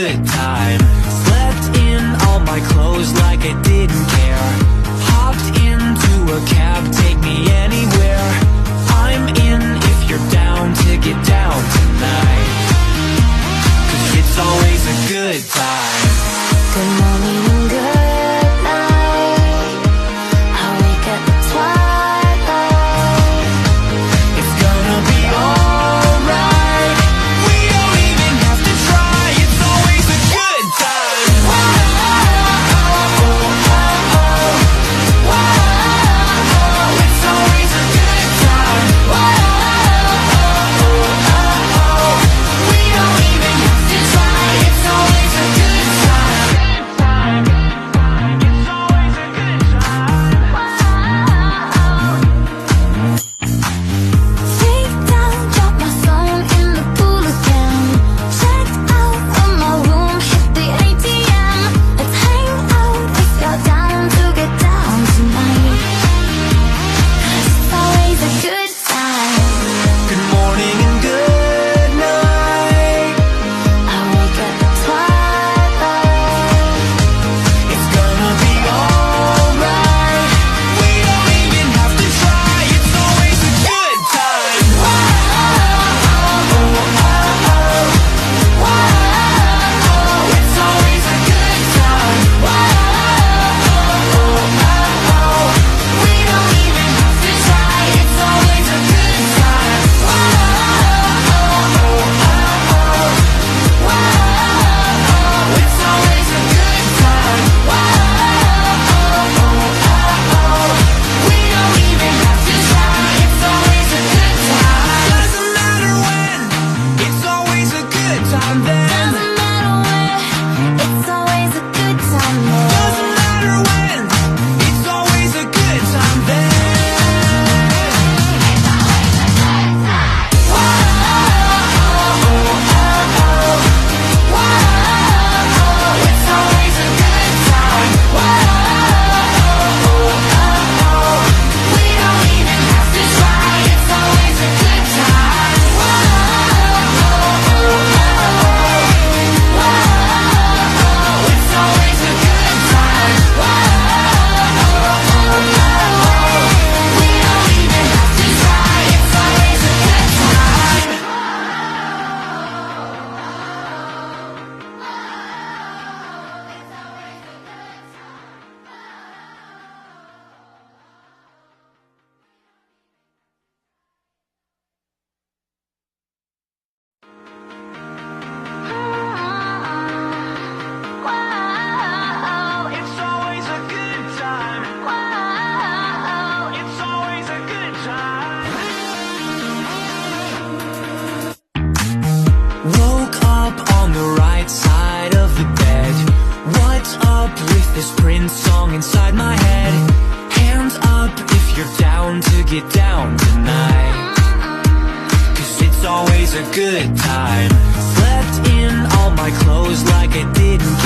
good time. Slept in all my clothes like I didn't care. Hopped into a cab, take me anywhere. I'm in if you're down to get down tonight, 'cause it's always a good time. Good morning and good night. I wake up at twilight. It's gonna be alright. We don't even have to try. It's always a good time. It's always a good time. We don't even have to try. It's always a good time. It's always a good time. Take down, drop my phone in the pool again. Checked out of my room, hit the ATM. Let's hang out if you're down to get down tonight, 'cause it's always a good time. Good morning and good night. I wake up at twilight. It's gonna be alright. We don't even have to try. It's always a good time. It's always a good time. We don't even have to try. It's always a good time. It's always a good time. We don't even have to try. It's always a good time. Doesn't matter when. It's always a good time then. Doesn't matter where, it's always a good time there. Doesn't matter when. It's always a good time then. It's always a good time. We don't even have to try. It's always a good time. It's always a good time. We don't even have to try. It's always a good time. It's always a good time. It's always a good time. Woke up on the right side of the bed. What's up with this Prince song inside my head? Hands up if you're down to get down tonight, 'cause it's always a good time. Slept in all my clothes like I didn't